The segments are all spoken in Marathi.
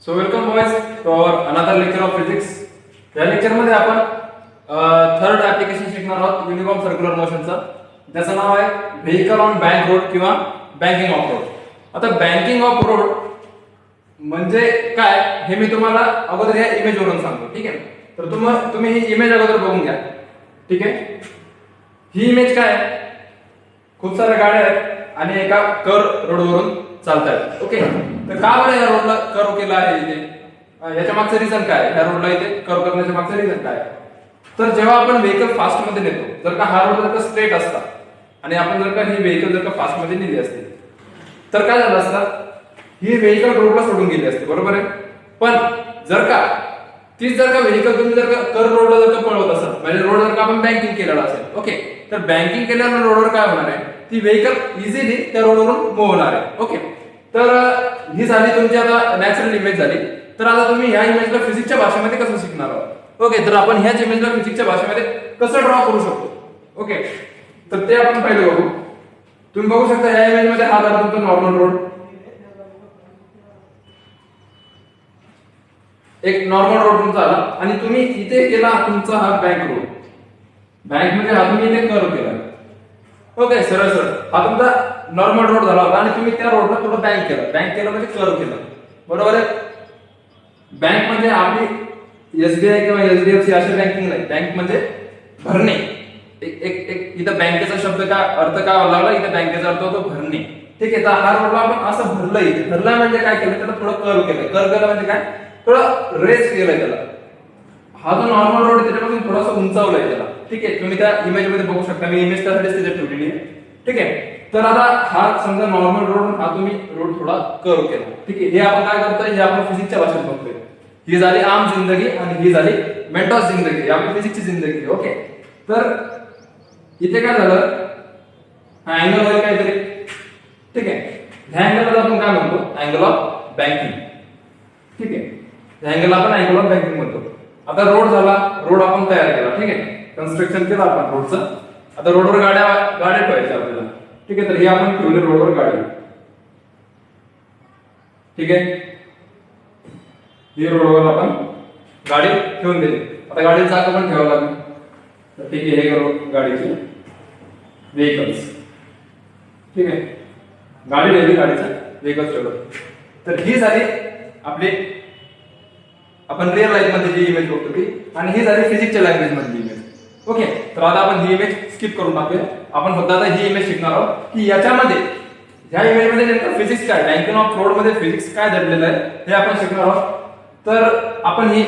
So welcome boys to our another lecture of physics. या लेक्चर मध्ये आपण थर्ड ऍप्लिकेशन शिकणार आहोत युनिफॉर्म सर्क्युलर मोशनचं. त्याचं नाव आहे व्हेकल ऑन बँक रोड किंवा बँकिंग ऑफ रोड. आता बँकिंग ऑफ रोड म्हणजे काय हे मी तुम्हाला अगोदर या इमेज वरून सांगतो. ठीक आहे, तर तुम्ही ही इमेज अगोदर बघून घ्या. ठीक आहे, ही इमेज काय आहे, खूप साऱ्या गाड्या आहेत आणि एका कर्व रोडवरून चालतात. ओके, तर का बरं या रोडला कर्व केला आहे इथे, याच्या मागचं रिझन काय, ह्या रोडला इथे कर्व करण्याच्या मागचं रिझन काय. तर जेव्हा आपण व्हेकल फास्ट मध्ये नेतो, जर का हा रोड जर का स्ट्रेट असता आणि आपण जर का ही व्हेकल जर का फास्ट मध्ये नेली असती तर काय झालं असतं, ही व्हेकल रोडला सोडून गेली असते, बरोबर आहे. पण जर का तीच जर का व्हेकल तुम्ही जर का कर्व रोडला जर का पळवत असाल, म्हणजे रोड जर का आपण बँकिंग केलेला असेल, ओके, तर बँकिंग केल्यावर रोडवर काय होणार आहे, ती व्हेकल इझिली त्या रोडवरून मूव्ह होणार आहे. ओके, तर ही झाली तुमची आता नॅचरल इमेज झाली. तर आता तुम्ही ह्या इमेजला फिजिक्सच्या भाषेमध्ये कसं शिकणार आहात. ओके, तर आपण ह्याच इमेजला फिजिक्सच्या भाषेमध्ये कसं ड्रॉ करू शकतो. ओके, तर ते आपण पहिले बघू. तुम्ही बघू शकता ह्या इमेज मध्ये हा झाला तुमचा नॉर्मल रोड, एक नॉर्मल रोड तुमचा आला आणि तुम्ही इथे केला तुमचा हा बँक रोड. बँक म्हणजे हा तुम्ही इथे कर्व केला. ओके, सरळ सरळ हा तुमचा नॉर्मल रोड झाला होता आणि तुम्ही त्या रोडला थोडं बँक केलं. बँक केलं म्हणजे कर्व केलं, बरोबर आहे. बँक म्हणजे आपली एसबीआय किंवा एचडीएफसी अशी बँकिंग नाही. बँक म्हणजे भरणे. एक एक एक इथं बँकेचा शब्द काय अर्थ काय लागला, इथं बँकेचा अर्थ होतो भरणे. ठीक आहे, तर हा रोडला आपण असं भरलं. इथे भरलं म्हणजे काय केलं, त्याला थोडं कर्व केलं. कर्व केलं म्हणजे काय, थोडं रेस केलंय त्याला. हा जो नॉर्मल रोड त्याच्यापासून थोडासा उंचावलाय त्याला. ठीक आहे, तुम्ही त्या इमेज मध्ये बघू शकता. मी इमेज त्यासाठी तिथे ठेवलेली आहे. ठीक आहे, तर आता हा समजा नॉर्मल रोड, हा तुम्ही रोड थोडा कर्व केला. ठीक आहे, हे आपण काय करतोय, हे आपण फिजिक्सच्या भाषेत बघतोय. ही झाली आम जिंदगी आणि ही झाली मेंटॉस जिंदगी, आपली फिजिक्सची जिंदगी. ओके, तर इथे काय झालं, हा अँगल होईल काहीतरी. ठीक आहे, ह्या अँगलला आपण काय म्हणतो, अँगल ऑफ बँकिंग. ठीक आहे, ह्या अँगलला आपण अँगल ऑफ बँकिंग म्हणतो. आता रोड झाला, रोड आपण तयार केला. ठीक आहे, कन्स्ट्रक्शन केलं आपण रोडचं. आता रोडवर गाड्या ठेवायच्या आपल्याला. ठीक आहे, तर हे आपण ठेवले रोडवर गाडी. ठीक आहे, ही रोडवर आपण गाडी ठेवून दिली. आता गाडीचं चाक पण ठेवावं लागेल. तर ठीक आहे, हे करू गाडीचे व्हेकल्स. ठीक आहे, गाडी ठेवली, गाडीचं व्हेकल्स ठेवलं. तर ही झाली आपली आपण रिअल लाईफ मध्ये जी इमेज बघतो ती, आणि ही झाली फिजिक्सच्या लँग्वेज मधली इमेज. ओके, तर आता आपण ही इमेज स्किप करून टाकूया. आपण फक्त आता ही इमेज शिकणार आहोत की याच्यामध्ये, ह्या इमेज मध्ये नेमकं फिजिक्स काय, बँकिंग ऑफ रोड मध्ये फिजिक्स काय दडलेलं आहे हे आपण शिकणार आहोत. तर आपण ही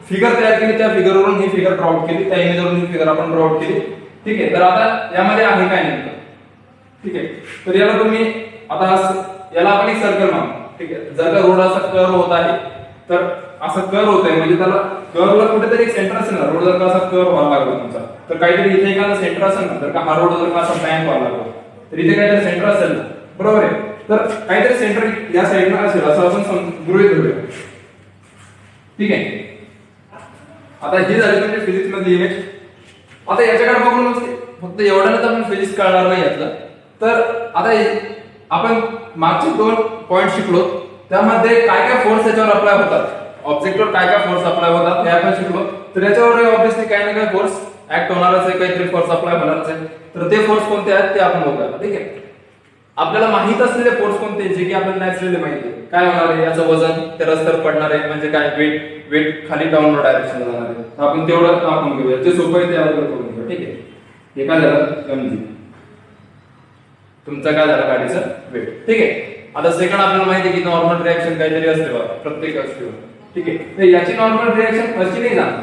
फिगर तयार केली, त्या फिगरवरून ही फिगर ड्रॉ केली, त्या इमेजवरून ही फिगर आपण ड्रॉ केली. ठीक आहे, तर आता यामध्ये आहे काय नेमकं. ठीक आहे, तर याला तुम्ही आता याला आपण एक सर्कल मानू. ठीक आहे, जर का रोड असा कर्व होत आहे, तर असं कर्व होत आहे म्हणजे त्याला कर्वला कुठेतरी एक सेंटर असेल ना. रोड जर का असा कर्व व्हायला लागला तुमचा, तर काहीतरी इथे एखादा सेंटर असेल ना. जर का हा रोड जर का असा बँक व्हायला लागला, तर इथे काहीतरी सेंटर असेल ना, बरोबर आहे. तर काहीतरी सेंटर या साईडला असेल असं आपण गृहीत धरूया. ठीक आहे, आता ही झाली म्हणजे फिजिक्स मधली इमेज. आता याच्याकडे बघून फक्त एवढ्यानंच आपण फिजिक्स कळणार नाही यातलं. तर आता आपण मागचे 2 पॉइंट शिकलो, त्यामध्ये काय काय फोर्स याच्यावर अप्लाय होतात, ऑब्जेक्टवर काय काय फोर्स अप्लाय होतात हे आपण शिकलो. तर याच्यावर ऑब्विसली काही ना काही फोर्स ऍक्ट होणारच आहे, काहीतरी फोर्स अप्लाय होणारच आहे. तर ते फोर्स कोणते आहेत ते आपण बघूया. ठीक आहे, आपल्याला माहित असलेले फोर्स कोणते, जे की आपल्याला नॅचरली माहिती आहे. काय होणार आहे, याचं वजन त्या रस्त्यावर पडणार आहे, म्हणजे काय, वेट खाली डाऊनवर्ड डायरेक्शनला जाणार आहे. आपण तेवढं आपण घेऊया, जे सोपं आहे ते अगोदर करून घेऊया. ठीक आहे, हे काय झालं, mg तुमचा काय झाला गाडीचं वेट. ठीक आहे, आता सेकंड आपल्याला माहिती आहे की नॉर्मल रिएक्शन काहीतरी असते बघा प्रत्येक गोष्टीवर. ठीक आहे, तर याची नॉर्मल रिएक्शन अशी नाही जाणार,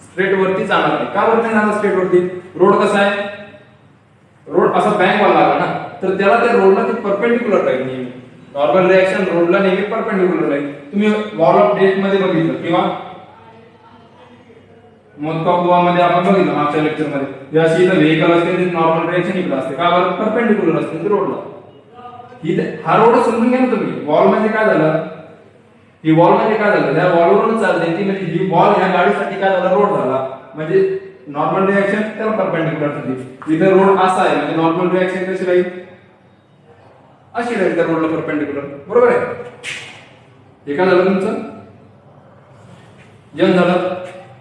स्ट्रेट वरती जाणार नाही. का बरं नाही जाणार स्ट्रेट वरती, रोड कसा आहे, रोड असा बँक वाला लागला ना, तर त्याला त्या रोडला ते परपेंडिक्युलर राहील नेहमी. नॉर्मल रिएक्शन रोडला नेहमी परपेंडिक्युलर राहील. तुम्ही वॉल ऑफ डेथ मध्ये बघितलं किंवा मोदका मध्ये आपण बघितलं मागच्या लेक्चर मध्ये, अशी इथं व्हेकल असते, ते नॉर्मल रिएक्शन इकडे असते. का बरं, परपेंडिक्युलर असते ते रोडला. हा रोड समजून घ्या ना तुम्ही. वॉल म्हणजे काय झालं, ही वॉल म्हणजे काय झालं, त्या वॉलवरून चालते ती, म्हणजे ही वॉल ह्या गाडीसाठी काय झाला, रोड झाला. म्हणजे नॉर्मल रिएक्शन त्याला परपेंडिक्युलर होती. इथे रोड असा आहे म्हणजे नॉर्मल रिएक्शन कशी राहील, अशी राहील त्या रोडला परपेंडिक्युलर, बरोबर आहे. हे काय झालं तुमचं n झालं.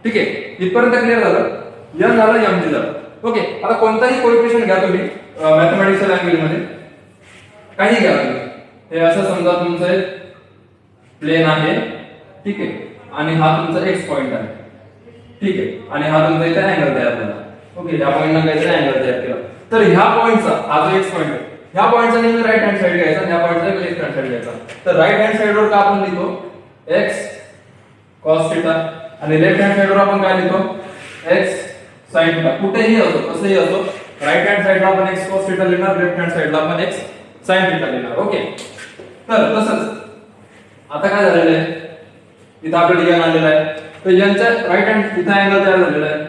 ठीक आहे, इथपर्यंत क्लिअर झालं. n झालं mg झालं. ओके, आता कोणताही कोएफिशियंट घ्या तुम्ही मॅथमेटिक्सच्या लँग्वेज मध्ये, काही घ्या तुम्ही. हे असं समजा तुमचं एक प्लेन आहे. ठीक आहे, आणि हा तुमचा x पॉइंट आहे. ठीक आहे, आणि हा तुमचा इथे अँगल तयार झाला. ओके, या पॉइंटला काहीतरी अँगल तयार केला. तर ह्या पॉइंटचा हा जो x पॉइंट आहे, ह्या पॉइंटचा नेहमी राईट हँड साइड घ्यायचा आणि ह्या पॉइंटचा लेफ्ट हँड साइड घ्यायचा. तर राईट हँड साइडवर का आपण लिहितो x cos थीटा आणि लेफ्ट हँड साइडवर आपण काय लिहितो x sin थीटा. कुठेही असो, कसंही असो, राईट हँड साइडला आपण x cos थीटा लिहिणार, लेफ्ट हँड साइडला आपण x sin थीटा लिहिणार. ओके, तर तसंच आता काय झालेलं आहे, इथं आपल्याला n आलेला आहे. तर यांच्या राईट हँड इथं अँगल तयार झालेला आहे,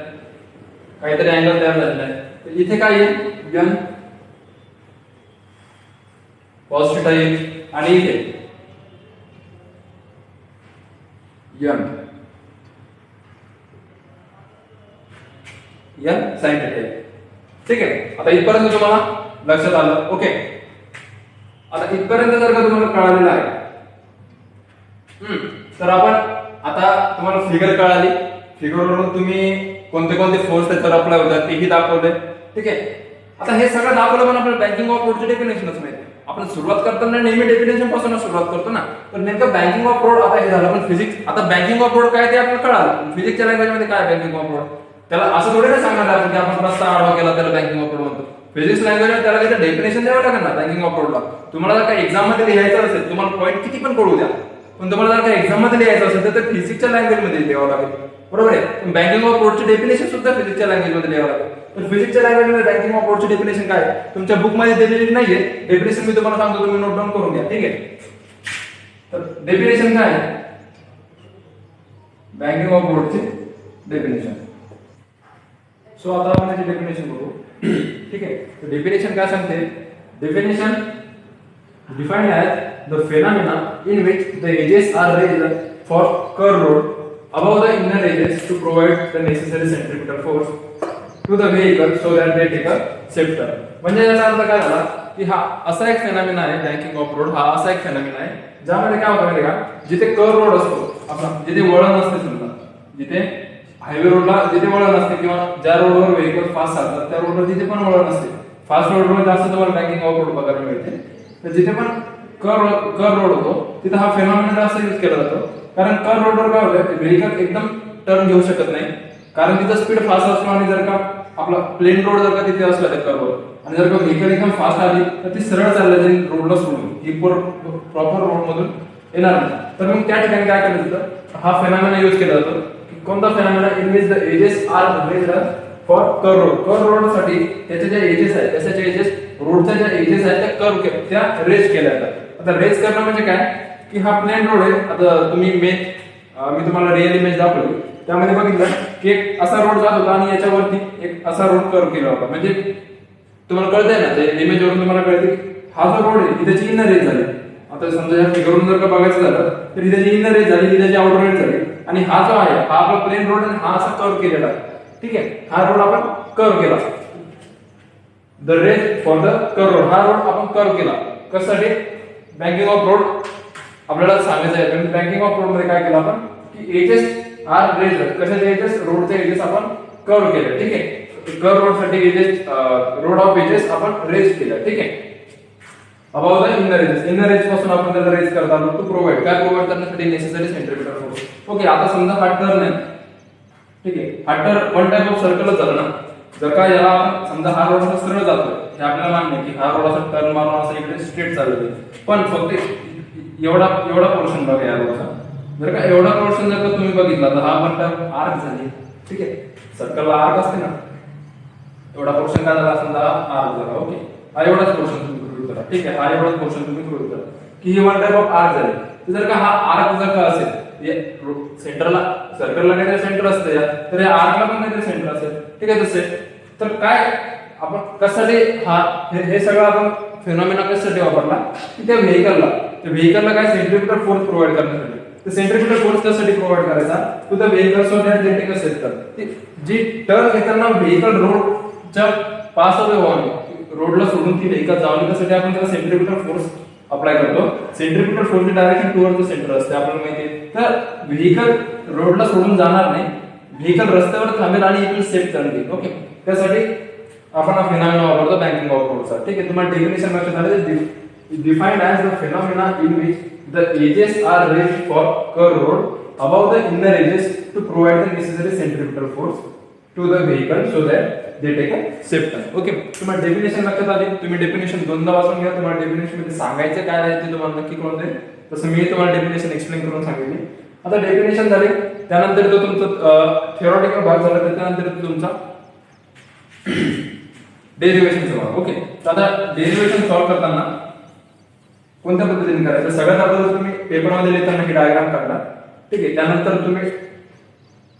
काहीतरी अँगल तयार झालेला आहे. तर इथे काय येईल n cos थीटा येईल आणि इथे n sin थीटा येईल. ठीक आहे, आता इथपर्यंत तुम्हाला लक्षात आलं. ओके, आता इथपर्यंत जर का तुम्हाला कळालेलं आहे, तर आपण आता तुम्हाला फिगर कळाली. फिगरवरून तुम्ही कोणते कोणते फोर्स त्याच्यावर अप्लाय होतात तेही दाखवले. ठीक आहे, आता हे सगळं दाखवलं पण आपल्याला बँकिंग ऑफ रोडचे डेफिनेशनच माहिती. आपण सुरुवात करताना नेहमी डेफिनेशन पासून सुरुवात करतो ना. तर नेमकं बँकिंग ऑफ रोड आता हे झालं. पण फिजिक्स, आता बँकिंग ऑफ रोड काय ते आपल्याला कळालं. फिजिक्सच्या लँग्वेज मध्ये काय बँकिंग ऑफ रोड, त्याला असं थोडे नाही सांगणार आपण की आपण रस्ता आडवा केला त्याला बँकिंग ऑफ रोड म्हणतो. फिजिक्स लँग्वेज मध्ये त्याला काही डेफिनेशन द्यावं लागेल ना बँकिंग ऑफ रोडला. तुम्हाला जर काही एक्झाम मध्ये लिहायचं असेल, तुम्हाला पॉईंट किती पण कळू द्या, पण तुम्हाला जर काही एक्झाम मध्ये लिहायचं असेल तर फिजिक्सच्या लँग्वेज मध्ये लिहावं लागेल. बरोबर आहे, बँकिंग ऑफ रोडचे डेफिनेशन सुद्धा फिजिक्सच्या लँग्वेज मध्ये लिहावं लागेल. तर फिजिक्सच्या लँग्वेज मध्ये बँकिंग ऑफ रोडचे डेफिनेशन काय तुमच्या बुक मध्ये दिलेली नाहीये. डेफिनेशन मी तुम्हाला सांगतो, तुम्ही नोट डाऊन करून घ्या. ठीक आहे, तर डेफिनेशन काय आहे बँकिंग ऑफ रोडचे डेफिनेशन. सो आता आपण याची डेफिनेशन बघू. ठीक आहे, तर डेफिनेशन काय सांगते. Definition defined as the phenomena in which the edges are raised for curved road above the inner edges to provide the necessary centripetal force to the vehicle so that they take a safe turn. म्हणजे याचा अर्थ काय झाला की हा असा एक फेनॉमेना आहे बँकिंग ऑफ रोड. हा असा एक फेनॉमेना आहे ज्यामध्ये काय होतं माहिती का, जिथे कर्व रोड असतो आपला, जिथे वळण असते, समजा जिथे हायवे रोडला जिथे वळण असते किंवा ज्या रोडवर व्हेकल फास्ट चालतात त्या रोडवर जिथे पण वळण असते, फास्ट रोडवर जास्त तुम्हाला बँकिंग ऑफ रोड बघायला मिळते. तर जिथे पण कर रोड होतो तिथे हा फेनॉमेना जास्त यूज केला जातो. कारण कर रोडवर काय होतं, व्हेकल एकदम टर्न घेऊ शकत नाही कारण तिथं स्पीड फास्ट असतो. आणि जर का आपला प्लेन रोड जर का तिथे असला त्या कर्ववर आणि जर का व्हेकल एकदम फास्ट आली तर ती सरळ चालली जाईल रोडला सोडून, ही प्रॉपर रोड मधून येणार नाही. तर मग त्या ठिकाणी काय केलं जातं, हा फेनॉमेना यूज केला जातो. कोणता phenomena, in which the edges are raised for curve road. Curve road साठी त्याचे जे एजेस आहेत, त्याचे एजेस रोडच्या ज्या एजेस आहेत त्या कर्व त्या रेज केल्या जातात. आता रेज करणं म्हणजे काय की हा प्लेन रोड आहे. आता तुम्ही मी तुम्हाला रिअल इमेज दाखवली, त्यामध्ये बघितलं की एक असा रोड जात होता आणि याच्यावरती एक असा रोड कर्व केला होता. म्हणजे तुम्हाला कळतंय ना, ते इमेज वरून तुम्हाला कळते हा जो रोड आहे त्याची इनर रेज झाली. आता समजा या फिगरवरून जर का बघायचं झालं तर इथे जी इनर रेज झाली, इथे जी आउटर रेज झाली, आणि हा जो आहे हा आपला प्लेन रोड आणि हा असा कर्व केलेला आहे. ठीक आहे, हा रोड आपण कर्व केला. The raise for the curve road, हा रोड आपण कर्व केला. कशासाठी, बँकिंग ऑफ रोड आपल्याला सांगायचं आहे. बँकिंग ऑफ रोड मध्ये काय केलं आपण की एजेस आर रेज, कशाचे एजेस, रोडचे एजेस आपण कर्व केले. ठीक आहे, कर्व रोड साठी एजेस, रोड ऑफ एजेस आपण रेज केलं. ठीक आहे, about the inner edges, inner edge पासून आपण त्याला रेज करत आलो टू प्रोव्हाइड, काय प्रोव्हाइड करण्यासाठी, नेसेसरी सेंट्रिपिटल फोर्स. ओके, आता समजा हा टर्न आहे. ठीक आहे, हा टर्न वन टाइप ऑफ सर्कलच झालं ना. जर का याला समजा हा रोड सरळ जातोय, हे आपल्याला मान्य आहे की हा रोड असा टर्न मारून असा इकडे स्ट्रेट चाललेला आहे, पण फक्त एवढा पोर्शन बघा या रोडचा. जर का एवढा पोर्शन जर का तुम्ही बघितला तर हा वन टाइप आर्क झाली. ठीक आहे, सर्कलला आर्क असते ना, एवढा पोर्शन काय झाला, समजा आर्क झाला. ओके, हा एवढाच पोर्शन तुम्ही गृहीत धरा. ठीक आहे, हा एवढाच पोर्शन तुम्ही गृहीत धरा की ही वन टाइप ऑफ आर्क झाली. जर का हा आर्क जर का असेल, सेंटरला, सर्कलला काहीतरी सेंटर असतं या, तर या आर्कला पण काहीतरी सेंटर असेल. ठीक आहे, तसे तर काय आपण कशासाठी हा हे सगळं आपण फेनॉमेना कशासाठी वापरला की त्या व्हेकलला काय सेंट्रिपिटल फोर्स प्रोव्हाइड करण्यासाठी. तर सेंट्रिपिटल फोर्स कशासाठी प्रोव्हाइड करायचा, to the vehicle so that they take a safe turn. जी टर्न घेताना व्हेकल रोडच्या पास अवे व्हावी, रोडला सोडून ती व्हेकल जावी, त्यासाठी आपण त्याला सेंट्रिपिटल फोर्स अप्लाय करतो. सेंट्रिपिटल फोर्सची डायरेक्शन टुवर्ड द सेंटर असते आपल्याला माहिती आहे. तर व्हेकल रोडला सोडून जाणार नाही, व्हेकल रस्त्यावर थांबेल आणि इट विल सेफ टर्न घेईल. ओके, त्यासाठी आपण हा फिनॉमिना वापरतो बँकिंग ऑफ रोडचा. ठीक आहे, तुम्हाला डेफिनेशन लक्षात आलं. Defined as the phenomena in which the edges are raised for curve road above the inner edges to provide the necessary centripetal force to the vehicle so that they take a safe turn. Okay, तुम्हाला डेफिनेशन लक्षात आली. तुम्ही डेफिनेशन दोनदा वाचून घ्या. तुम्हाला डेफिनेशन मध्ये सांगायचं काय आहे ते तुम्हाला नक्की कळून जाईल. तसं मी तुम्हाला डेफिनेशन एक्सप्लेन करून सांगितली. आता डेफिनेशन झाले, त्यानंतर जो तुमचा थिओरिटिकल भाग झाला, त्यानंतर तुमचा डेरिव्हेशनचा भाग. ओके, तर आता डेरिव्हेशन सॉल्व्ह करताना कोणत्या पद्धतीने करायचं. सगळ्यात अगोदर तुम्ही पेपरमध्ये लिहिताना ही डायग्राम काढला. ठीक आहे, त्यानंतर तुम्ही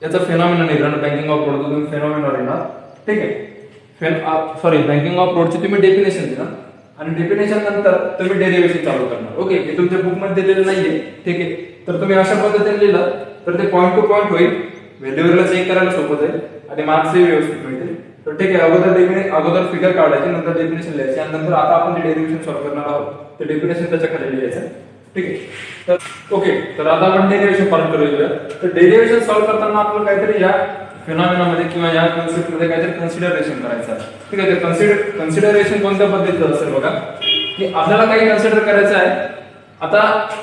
याचा फेनॉमिना लिहिणार. बँकिंग ऑफ रोड तुम्ही फेनॉमिना लिहिणार. ठीक आहे, सॉरी बँकिंग ऑफ रोडची तुम्ही डेफिनेशन लिहिणार आणि डेफिनेशन नंतर तुम्ही डेरिव्हेशन चालू करणार. ओके, हे तुमच्या बुक मध्ये दिलेलं नाहीये. ठीक आहे, तर तुम्ही अशा पद्धतीने लिहिलं तर ते पॉईंट टू पॉईंट होईल, व्हॅल्यूला चेक करायला सोपं जाईल आणि मार्क्सही व्यवस्थित मिळतील. तर ठीक आहे, अगोदर फिगर काढायची, नंतर डेफिनेशन लिहायची आणि नंतर आता आपण जे डेरिव्हेशन सॉल्व्ह करणार आहोत ते डेफिनेशन त्याच्या खाली लिहायचं. ठीक आहे, तर ओके, तर आता आपण डेरिव्हेशन पार्ट करूया. तर डेरिव्हेशन सॉल्व्ह करताना आपल्याला काहीतरी या फिनॉमिना मध्ये किंवा या कन्सेप्ट मध्ये काहीतरी कन्सिडरेशन करायचं आहे. ठीक आहे, ते कन्सिडरेशन कोणत्या पद्धतीचं असेल बघा, की आपल्याला काही कन्सिडर करायचं आहे. आता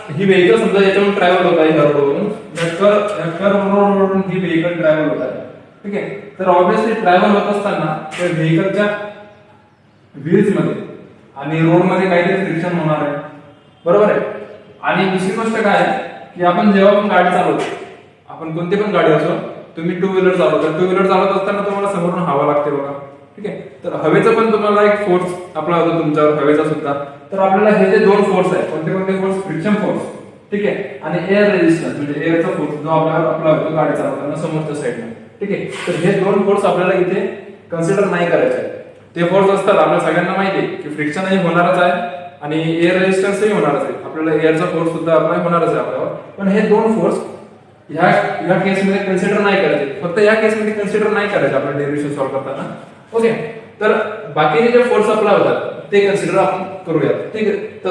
ही व्हेकल समजा याच्यावरून ट्रॅव्हल होत आहे, ह्या रोडवरून, रोडवरून ही व्हेकल ट्रॅव्हल होत आहे. ठीक आहे, तर ऑब्विसली ट्रॅव्हल होत असताना त्या व्हेकलच्या व्हील्स मध्ये आणि रोड मध्ये काहीतरी फ्रिक्शन होणार आहे, बरोबर आहे. आणि दुसरी गोष्ट काय आहे की आपण जेव्हा पण गाडी चालवतो, आपण कोणती पण गाडी असो, तुम्ही टू व्हीलर चालवता, टू व्हीलर चालवत असताना तुम्हाला समोरून हवा लागते बघा. ठीक आहे, तर हवेचा पण तुम्हाला एक फोर्स आपला होतो तुमच्यावर, हवेचा सुद्धा. तर आपल्याला हे जे दोन फोर्स आहेत, कोणते कोणते फोर्स, फ्रिक्शन फोर्स, ठीक आहे, आणि एअर रेजिस्टन्स म्हणजे एअरचा फोर्स जो आपला होतो गाडी चालवताना समोरच्या साईडला. ठीक आहे, तर हे दोन फोर्स आपल्याला इथे कन्सिडर नाही करायचे आहेत. ते फोर्स असतात, आपल्या सगळ्यांना माहिती आहे की फ्रिक्शनही होणारच आहे आणि एअर रेजिस्टन्सही होणारच आहे. आपल्याला एअरचा फोर्स सुद्धा अप्लाय होणारच आहे आपल्यावर. पण हे दोन फोर्स ह्या केसमध्ये कन्सिडर नाही करायचे, फक्त या केसमध्ये कन्सिडर नाही करायचे आपल्या डेरिव्हेशन सॉल्व्ह करताना. ओके, तर बाकीचे जे फोर्स अप्लाय होतात ते कन्सिडर आपण करूयात. ठीक आहे, तर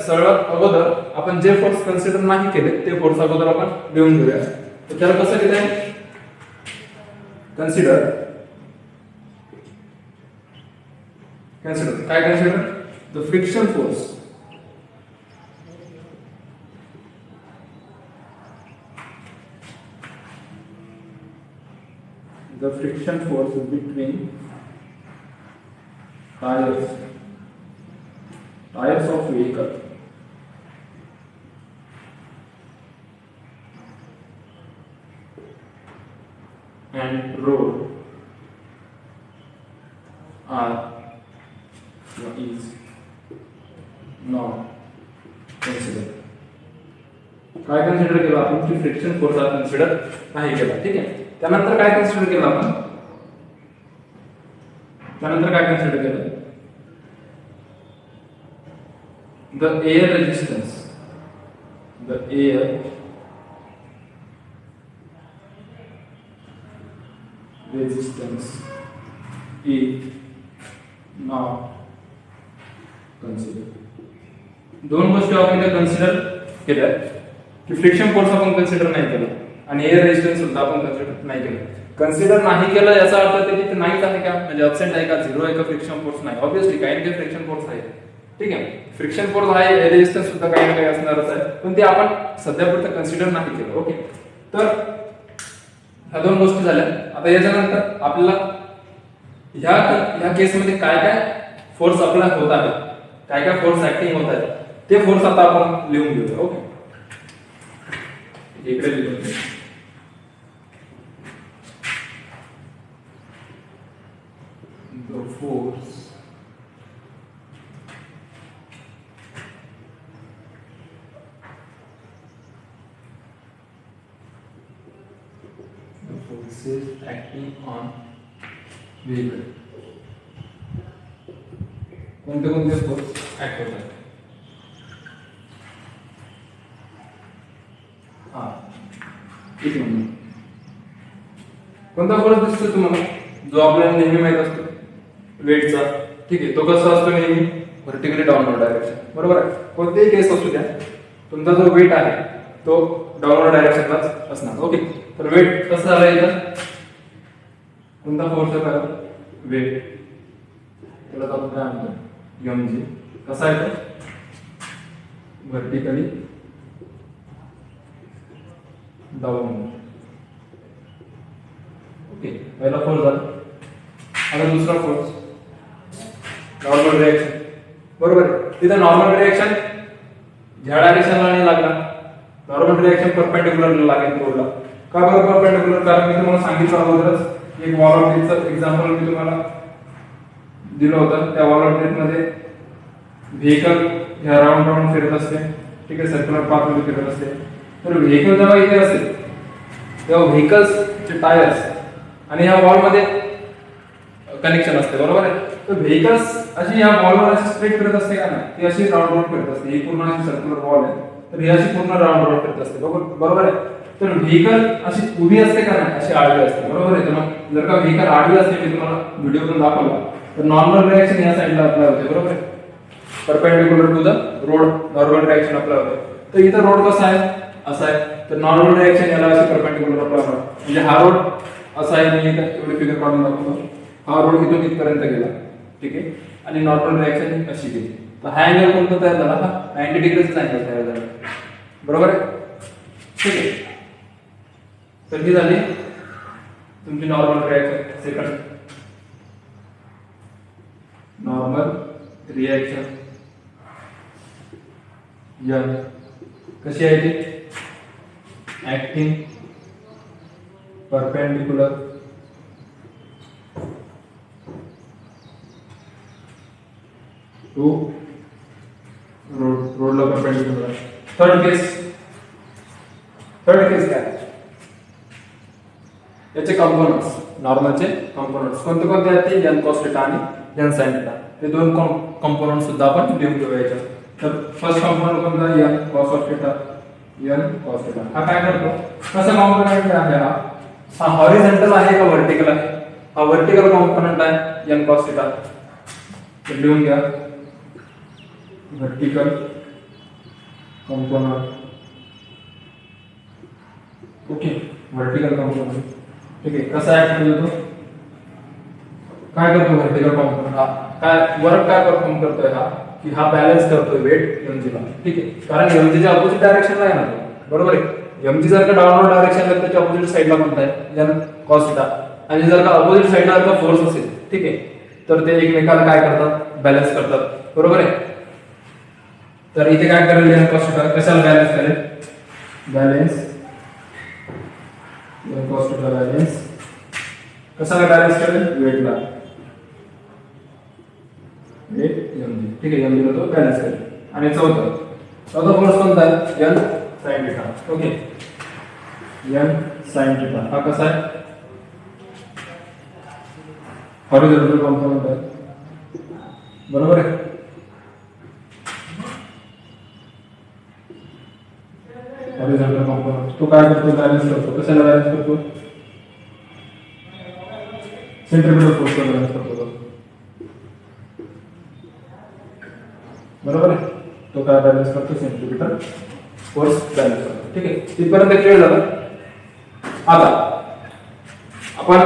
सर्वात अगोदर आपण जे फोर्स कन्सिडर नाही केले ते फोर्स अगोदर आपण लिहून घेऊया. तर त्याला कसं लिहिलंय, कन्सिडर काय consider the friction force between tires of vehicle and road is not considered. काय कन्सिडर केलं आपण की फ्रिक्शन फोर्स कन्सिडर नाही केला. ठीक आहे, त्यानंतर काय कन्सिडर केलं आपण, त्यानंतर काय कन्सिडर केलं, the air resistance, the air resistance is not consider. दोन गोष्टी आपण इथे कन्सिडर केल्या की फ्रिक्शन फोर्स आपण कन्सिडर नाही केलं आणि एअर रेजिस्टन्स सुद्धा आपण कन्सिडर नाही केलं. कन्सिडर नाही केलं याचा अर्थ ते तिथे नाहीच आहे का, म्हणजे अबसेंट आहे का, झिरो आहे का फ्रिक्शन फोर्स, नाही. ऑब्विसली काही ना काही फ्रिक्शन फोर्स आहे. ठीक आहे, फ्रिक्शन फोर्स आहे, एअर रेजिस्टन्स सुद्धा काही ना काही असणारच आहे, पण ते आपण सध्यापुरतं कन्सिडर नाही केलं. ओके, तर ह्या दोन गोष्टी झाल्या. आता याच्यानंतर आपल्याला ह्या केसमध्ये काय काय फोर्स अप्लाय होत आहे, काय काय फोर्स ऍक्टिंग होत आहे ते फोर्स आता आपण लिहून घेऊया. ओके, इकडे लिहून घेऊ. The force forces acting on vehicle. कोणते कोणते फोर्स ऍक्ट होतात, एक मिनिट, कोणता फोर्स दिसतो तुम्हाला जो आपल्याला नेहमी माहित असतो, वेटचा. ठीक आहे, तो कसा असतो नेहमी, व्हर्टिकली डाऊनवर्ड डायरेक्शन, बरोबर आहे. कोणतेही केस असू द्या, तुमचा जो वेट आहे तो डाऊनवर्ड डायरेक्शनलाच असणार. ओके, तर वेट कसं झालं इथं, कोणता फोर्स आहे त्याला, वेट, त्याला आपण काय म्हणतो, mg. कसा आहे तो, व्हर्टिकली डाऊन. ओके, पहिला फोर्स झाला. आता दुसरा फोर्स नॉर्मल रिएक्शन, बरोबर आहे. तिथे नॉर्मल रिएक्शन ह्या डायरेक्शनला नाही लागणार, नॉर्मल रिएक्शन परपेंडिक्युलरला लागेल रोडला. का बरं परपेंडिक्युलर, कारण मी तुम्हाला सांगितलं अगोदरच एक वॉल ऑफ ब्रिजचं एक्झाम्पल मी तुम्हाला दिलं होतं. त्या वॉल ऑफ ब्रिज मध्ये व्हेकल ह्या राऊंड राऊंड फिरत असते, ठीक आहे, सर्क्युलर पाथ मध्ये फिरत असते. तर व्हेकल जेव्हा इथे असेल तेव्हा व्हेकल्सचे टायर्स आणि ह्या वॉल मध्ये कनेक्शन असते, बरोबर आहे. तर व्हेकल्स अशी या वॉलवर अशी स्ट्रेट फिरत असते का नाही, ती अशी राऊंड राऊंड फिरत असते. ही पूर्ण अशी सर्क्युलर वॉल आहे, तर ही अशी पूर्ण राऊंड राऊंड फिरत असते, बरोबर आहे. तर व्हेकल अशी उभी असते का नाही, अशी आडवी असते, बरोबर आहे. तर जर का व्हेकल आडवी असते, मी तुम्हाला व्हिडिओतून दाखवला, तर नॉर्मल रिएक्शन या साईडला अप्लाय होते, बरोबर आहे. Perpendicular to the road normal reaction apply होते. तर इथं रोड कसा आहे, असा आहे, तर नॉर्मल रिएक्शन याला अशी परपेंडिक्युलर अप्लाय होणार. म्हणजे हा रोड असा आहे, मी इथं एवढी फिगर काढून दाखवतो. हा रोड इथून इथपर्यंत गेला, ठीक आहे, आणि नॉर्मल रिएक्शन अशी गेली. तर हा अँगल कोणता तयार झाला, हा 90 डिग्रीचा अँगल तयार झाला, बरोबर आहे, ठीक आहे. तर ही झाली तुमची normal reaction. Second, normal reaction या कशी आहे ती, ऍक्टिंग परपेंडिक्युलर टू रोडला परपेंडिक्युलर. थर्ड केस काय, याचे कंपोनंट्स, नॉर्मलचे कंपोनंट्स कोणते कोणते आहेत ते, n cos θ आणि n sin θ. हे दोन कंपोनंट सुद्धा आपण लिहून घेऊया. तर फर्स्ट कंपोनंट कोणता, n cos of θ, n cos θ. हा काय करतो, कसा कंपोनंट आहे हा हॉरिझॉन्टल आहे का व्हर्टिकल आहे, हा व्हर्टिकल कंपोनंट आहे n cos θ. तर लिहून घ्या, vertical component. Okay, vertical component, ठीक आहे. कसा ऍक्ट करतो, काय करतो व्हर्टिकल कंपोनंट, हा काय वर्क काय परफॉर्म करतोय, हा की हा बॅलन्स करतोय वेट mg ला, ठीक आहे. कारण mg च्या अपोजिट डायरेक्शनला आहे ना, बरोबर आहे. mg जर का डाऊनवर्ड डायरेक्शनला आहे, त्याच्या अपोजिट साइडला कोणता आहे, n cos θ. आणि जर का अपोजिट साइडला जर का फोर्स असेल, ठीक आहे, तर ते एकमेकाला काय करतात, बॅलन्स करतात, बरोबर आहे. तर इथे काय करेल, n cos θ कशाला बॅलन्स करेल, बॅलन्स n cos θ बॅलन्स कशाला बॅलन्स करेल, वेटला, वेट mg, ठीक आहे, mg ला तो बॅलन्स करेल. आणि चौथा फोर्स कोणता आहे, n sin θ. Okay, n sin θ हा कसा आहे, हॉरिझॉन्टल कंपोनंट आहे, बरोबर आहे. हॉरिझॉन्टल कंपोनंट तो काय करतो, बॅलन्स करतो. कशाला बॅलन्स करतो, सेंट्रिपिटल फोर्सला बॅलन्स करतो, बरोबर आहे. तो काय बॅलन्स करतो, सेंट्रिपिटल फोर्स बॅलन्स करतो, ठीक आहे. तिथपर्यंत क्लिअर झालं. आता आपण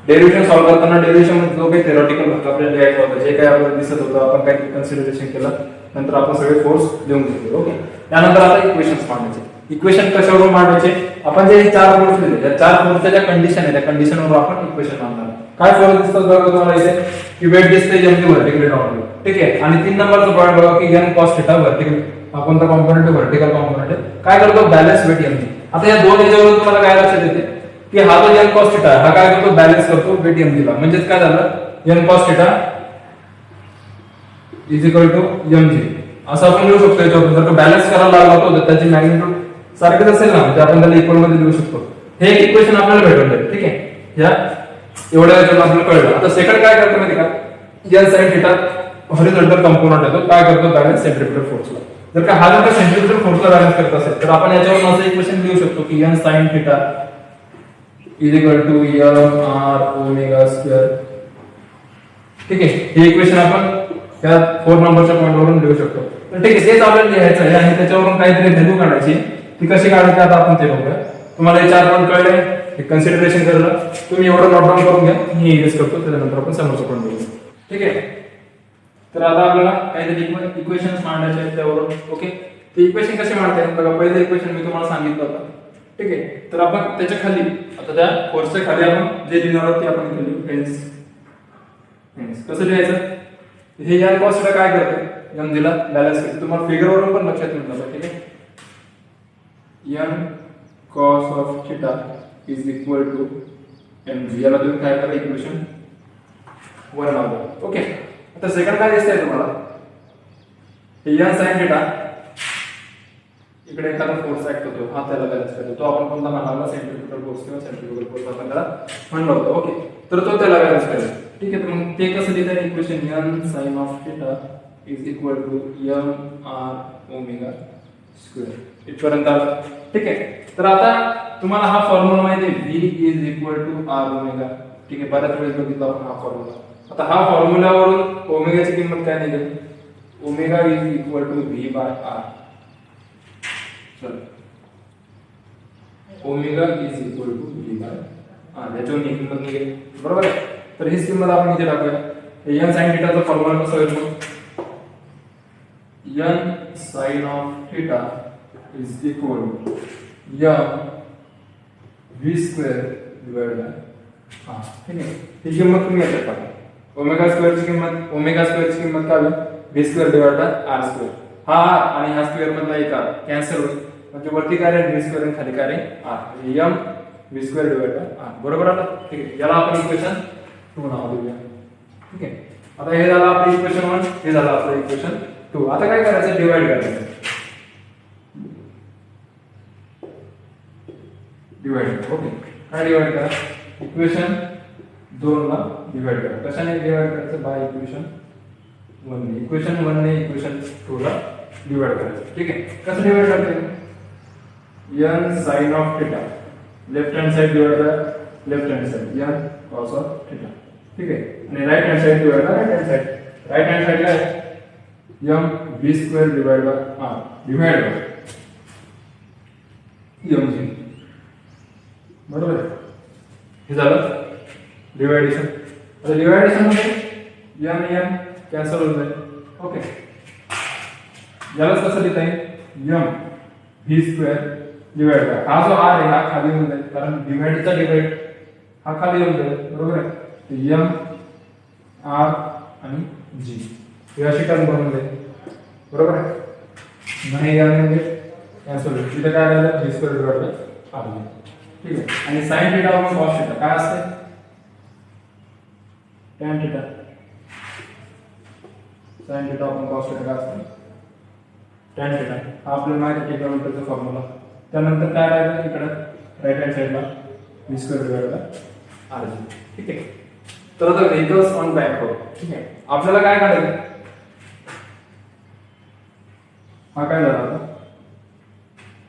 डेरिव्हेशन सॉल्व्ह करताना डेरिव्हेशन मध्ये जो काही थेरॉटिकल भाग आपल्याला लिहायचा होता, जे काही आपल्याला दिसत होतं, आपण काही कन्सिडरेशन केलं, नंतर आपण सगळे फोर्स लिहून घेतले. ओके, त्यानंतर आता इक्वेशन्स मांडायचे. इक्वेशन कशावरून मांडायचे, आपण जे चार फोर्स लिहिले, त्या चार फोर्सच्या ज्या कंडिशन आहे, त्या कंडिशनवर आपण इक्वेशन मांडणार. काय फोर्स दिसतात बघा तुम्हाला इथे, की वेट दिसते mg व्हर्टिकली डाऊनवर्ड, ठीक आहे. आणि 3 नंबरचा पॉईंट बघा की n cos θ व्हर्टिकल, हा कोणता कंपोनंट आहे, व्हर्टिकल कंपोनंट आहे. काय करतो, बॅलन्स वेट mg. आता या दोन याच्यावरून तुम्हाला काय लक्षात येते, की हा जो n cos θ हा काय करतो, बॅलन्स करतो वेट mg ला. म्हणजे काय झालं, n cos θ mg असं आपण लिहू शकतो. याच्यावरून जर का बॅलन्स करायला लागला होता, तर त्याची मॅग्निट्यूड सारखीच असेल ना, म्हणजे आपण त्याला इक्वल मध्ये लिहू शकतो. हे एक इक्वेशन आपल्याला भेटवलं, ठीक आहे. या एवढ्या याच्यावर आपल्याला कळलं. आता सेकंड काय करतो माहिती का, n sin θ हॉरिझॉन्टल कंपोनंट आहे, तो काय करतो, बॅलन्स सेंट्रिपिटल फोर्सला. जर का हा जर का सेंट्रिपिटल फोर्सला बॅलन्स करत असेल, तर आपण याच्यावरून असं इक्वेशन लिहू शकतो की n sin θ m r omega square, ठीक आहे. हे इक्वेशन आपण त्या 4 नंबरच्या पॉईंटवरून लिहू शकतो. तर ठीक आहे, तेच आपल्याला लिहायचं आहे आणि त्याच्यावरून काहीतरी व्हॅल्यू काढायची. ती कशी काढायची आता आपण ते बघूया. तुम्हाला हे 4 पॉईंट कळले, हे कन्सिडरेशन करणं तुम्ही एवढं नोट डाऊन करून घ्या. मी युज करतो, त्याच्यानंतर आपण समोरचं पॉईंट बघूया. ठीक आहे, तर आता आपल्याला काहीतरी इक्वेशन्स मांडायचे आहेत त्यावरून. ओके, ते इक्वेशन कसे मांडता येईल बघा. पहिलं इक्वेशन मी तुम्हाला सांगितलं होतं. ठीक आहे, तर आपण त्याच्या खाली आता त्या फोर्सच्या खाली आपण जे लिहिणार आहोत ते आपण इथे लिहू. कसं लिहायचं, हे या कॉस्टला काय करते, एम दिला बॅलन्स करते. तुम्हाला फिगरवरून पण लक्षात येऊन जातं. ठीक आहे, M cos of theta is equal to mg. याला तुम्ही काय करा, इक्वेशन 1 लावलं. ओके, आता सेकंड काय दिसतंय तुम्हाला, हे एन साइन थिटा, इकडे एखादा फोर्स ऍक्ट होतो, हा त्याला बॅलन्स करतो. तो आपण कोणता म्हणाला, सेंट्रिफ्युगल फोर्स किंवा सेंट्रिफ्युगल फोर्स आपण त्याला म्हणलं होतं. ओके, तर तो त्याला बॅलन्स करेल. ठीक आहे, तर मग ते कसं लिहिता येईल, equation N sine of theta is equal to M R omega square. इथपर्यंत आलं. ठीक आहे, तर आता तुम्हाला हा फॉर्म्युला माहिती आहे, v is equal to R omega. ठीक आहे, बऱ्याच वेळेस बघितला आपण हा फॉर्म्युला. आता हा फॉर्म्युलावरून ओमेगाची किंमत काय निघेल, omega is equal to v by r. Omega is equal to v by r, याच्यावर किंमत निघेल. बरोबर आहे, तर हीच किंमत आपण इथे टाकूया. n sin थीटाचा फॉर्म्युला कसा होईल, n sin of theta is equal to m v square divide by r. ठीक आहे, ही किंमत तुम्ही याच्यात टाका. ओमेगा स्क्वेअरची किंमत काय होईल, v square divide by r square. हा r आणि हा स्क्वेअर मधला एक r कॅन्सल होईल, म्हणजे वरती काय राहील v स्क्वेअर आणि खाली काय राहील r. m v square divide by r. बरोबर आलं. ठीक आहे, याला आपण इक्वेशन 2 नाव देऊया. ठीक आहे, आता हे झालं आपलं इक्वेशन 1, हे झालं आपलं इक्वेशन 2. आता काय करायचं, डिवाइड करायचं. डिवाइड. ओके, काय डिवाइड करा, इक्वेशन 2 ला डिवाइड करा. कशाने डिवाइड करायचं, बाय इक्वेशन 1 ने. इक्वेशन 1 ने इक्वेशन 2 ला डिवाइड करायचं. ठीक आहे, कसं डिवाइड करते, n sin of theta left hand side divide by left hand side, n cos of theta. ठीक आहे, आणि right hand side divide by right hand side. Right hand side काय, m v square divide by r divide by mg. बरोबर आहे, हे झालं डिवायडेशन. आता डिवायडेशन मध्ये m कॅन्सल होऊन जाईल. ओके, यालाच कसं लिहिता येईल, m v square divide bye हा जो r आहे हा खाली येऊन जाईल, कारण डिवाइडचा डिवाइड हा खाली येऊन जाईल. बरोबर आहे, m r आणि g ही अशी टर्म बनवून जाईल. बरोबर आहे, नाही याने कॅन्सल होईल. तिथे काय राहिलं, v square divide by r. ठीक आहे, आणि sin थीटा व cos थीटा काय असते, tan थीटा. sin थीटा व cos थीटा काय असते, tan थीटा. हा आपल्याला माहिती आहे ट्रिग्नोमेट्रीचा फॉर्म्युला. त्यानंतर काय राहिलं इकडे राइट हँड साइडला v square divide by r. ठीक आहे, तर आता व्हेकल्स ऑन बॅक रोड. ठीक आहे, आपल्याला काय काढायचं, हा काय झाला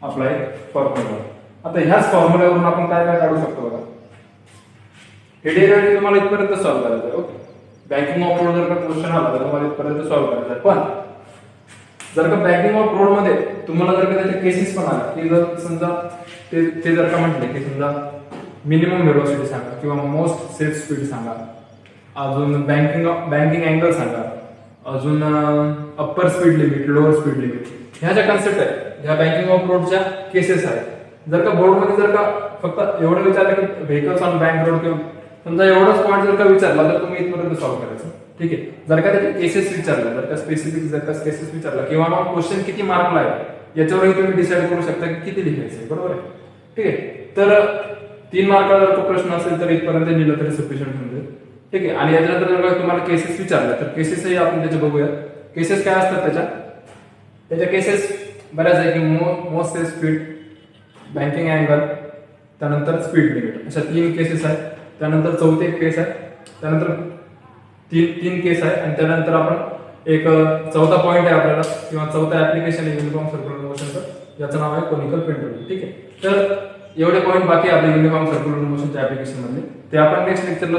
आपला एक फॉर्म्युला. आता ह्याच फॉर्म्युल्यावरून आपण काय काय काढू शकतो बघा. हे डेरिव्हेटिव्ह तुम्हाला इथपर्यंत सॉल्व्ह करायचं आहे. ओके, बँकिंग ऑफ रोड जर का क्वेश्चन आला तर तुम्हाला इथपर्यंत सॉल्व्ह करायचं आहे. पण जर का बँकिंग ऑफ रोड मध्ये तुम्हाला जर का त्याचे केसेस पण आले की जर समजा ते जर का म्हटले की समजा मिनिमम व्हेलोसिटी सांगा किंवा मोस्ट सेफ स्पीड सांगा, अजून बँकिंग अँगल सांगा, अजून upper speed limit, lower speed limit, ह्या ज्या कन्सेप्ट आहेत ह्या बँकिंग ऑफ रोडच्या केसेस आहेत. जर का बोर्ड मध्ये जर का फक्त एवढं विचारलं की व्हेकल्स ऑन बँक रोड किंवा समजा एवढाच पॉईंट जर का विचारला तर तुम्ही इथपर्यंत सॉल्व्ह करायचं. ठीक आहे, जर का त्याचे केसेस विचारला, जर का स्पेसिफिक जर का केसेस विचारला किंवा मग क्वेश्चन किती मार्कला आहे याच्यावरही तुम्ही डिसाईड करू शकता की किती लिहायचं. बरोबर आहे, ठीक आहे. तर 3 मार्काला जर तो प्रश्न असेल तर इथपर्यंत लिहिलं तरी सफिशियंट होऊन जाईल. ठीक आहे, आणि याच्यानंतर जर का तुम्हाला केसेस विचारला तर केसेसही आपण त्याचे बघूया. केसेस काय असतात त्याच्या केसेस बऱ्याच आहे की most safe speed, banking angle, त्यानंतर स्पीड लिमिट, अशा 3 केसेस आहेत. त्यानंतर चौथे एक केस आहे, त्यानंतर तीन केस आहे, आणि त्यानंतर आपण एक चौथा पॉइंट आहे आपल्याला किंवा चौथा ऍप्लिकेशन आहे युनिफॉर्म सर्क्युलर मोशनचं, याचं नाव आहे कोनिकल पेंडुलम. ठीक आहे, तर एवढे पॉइंट बाकी आहे आपल्या युनिफॉर्म सर्क्युलर मोशनच्या ऍप्लिकेशन मध्ये. ते आपण नेक्स्ट लेक्चरला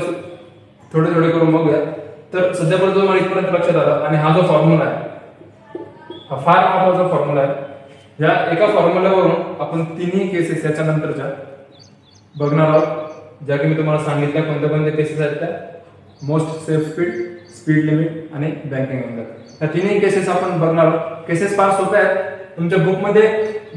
थोडे करून बघूया. तर सध्यापर्यंत तुम्हाला इथपर्यंत लक्षात आलं. आणि हा जो फॉर्म्युला आहे हा फार महत्वाचा फॉर्म्युला आहे. या एका फॉर्म्युल्यावरून आपण तिन्ही केसेस याच्या नंतरच्या बघणार आहोत, ज्या की मी तुम्हाला सांगितल्या कोणत्या कोणत्या केसेस आहेत त्या. Most safe speed, speed limit आणि बँकिंग अँगल, या तिन्ही केसेस आपण बघणार आहोत. केसेस फार सोप्या आहेत, तुमच्या बुकमध्ये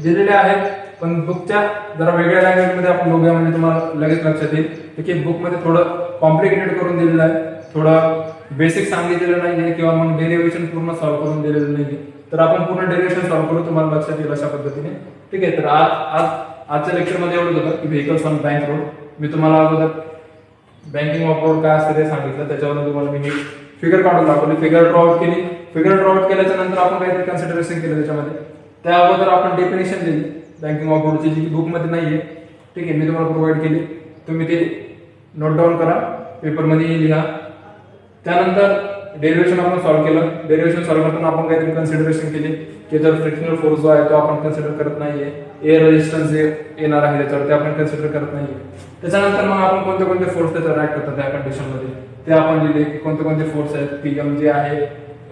दिलेल्या आहेत, पण बुकच्या जरा वेगळ्या लँग्वेजमध्ये आपण बघूया म्हणजे तुम्हाला लगेच लक्षात येईल की बुकमध्ये थोडं कॉम्प्लिकेटेड करून दिलेलं आहे, थोडं बेसिक सांगितलेलं नाहीये किंवा मग डेरिव्हेशन पूर्ण सॉल्व्ह करून दिलेलं नाहीये. तर आपण पूर्ण डेरिव्हेशन सॉल्व्ह करू, तुम्हाला लक्षात येईल अशा पद्धतीने. ठीक आहे, तर आजच्या लेक्चरमध्ये एवढंच होतं की व्हेकल्स ऑन बँक रोड. मी तुम्हाला अगोदर बँकिंग ऑफ रोड काय असते ते सांगितलं, त्याच्यावरून तुम्हाला मी फिगर काढून दाखवली, फिगर ड्रॉ आउट केली. फिगर ड्रॉ आउट केल्याच्या नंतर आपण काहीतरी कन्सिडरेशन केलं त्याच्यामध्ये. त्या अगोदर आपण डेफिनेशन दिली बँकिंग ऑफ रोडची, जी बुकमध्ये नाहीये. ठीक आहे, मी तुम्हाला प्रोव्हाइड केली, तुम्ही ते नोट डाऊन करा, पेपरमध्ये लिहा. त्यानंतर डेरिव्हेशन आपण सॉल्व्ह केलं. डेरिव्हेशन सॉल्व्ह करताना आपण काहीतरी कन्सिडरेशन केली की जर फ्रिक्शनल फोर्स जो आहे तो आपण कन्सिडर करत नाहीये, एअर रेजिस्टन्स जे येणार आहे त्याच्यावर ते आपण कन्सिडर करत नाहीये. त्याच्यानंतर मग आपण कोणते कोणते फोर्स त्याच्यावर ऍक्ट होतात त्या कंडिशनमध्ये ते आपण लिहिले की कोणते कोणते फोर्स आहेत. पीएम जे आहे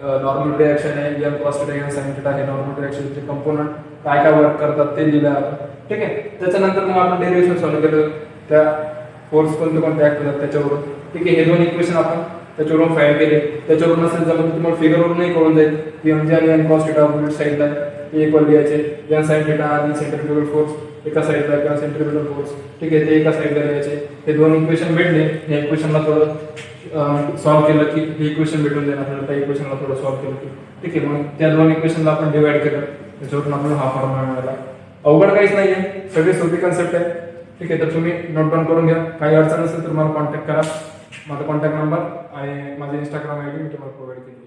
नॉर्मल रिएक्शन आहे, M cos theta m sine theta आहे नॉर्मल रिएक्शनचे कंपोनंट काय काय वर्क करतात ते लिहिलं आपण. ठीक आहे, त्याच्यानंतर मग आपण डेरिव्हेशन सॉल्व्ह केलं, त्या फोर्स कोणते कोणते ऍक्ट होतात त्याच्यावरून. ठीक आहे, हे दोन इक्वेशन आपण त्याच्यावरून फाइंड केले. त्याच्यावरून असेल जर तुम्हाला फिगरवरूनही कळून जाईल की एमजी आणि एन कॉस थिटा ऑपोजिट साइडला इक्वल लिहायचे, एन साइन थिटा आणि सेंट्रीफ्युगल फोर्स एका साइडला किंवा सेंट्रीफ्युगल फोर्स. ठीक आहे, ते एका साइडला लिहायचे. हे दोन इक्वेशन भेटले, या इक्वेशनला थोडं सॉल्व्ह केलं की हे इक्वेशन भेटून जाईल आपल्याला, त्या इक्वेशनला थोडं सॉल्व्ह केलं की. ठीक आहे, मग त्या दोन इक्वेशनला आपण डिवाइड केलं, त्याच्यावरून आपल्याला हा फॉर्म्युला मिळाला. अवघड काहीच नाहीये, सगळी सोपी कन्सेप्ट आहे. ठीक आहे, तर तुम्ही नोट डाऊन करून घ्या. काही अडचण असेल तर मला कॉन्टॅक्ट करा. माझा कॉन्टॅक्ट नंबर आणि माझे इंस्टाग्राम आयडी मी तुम्हाला प्रोव्हाइड केली.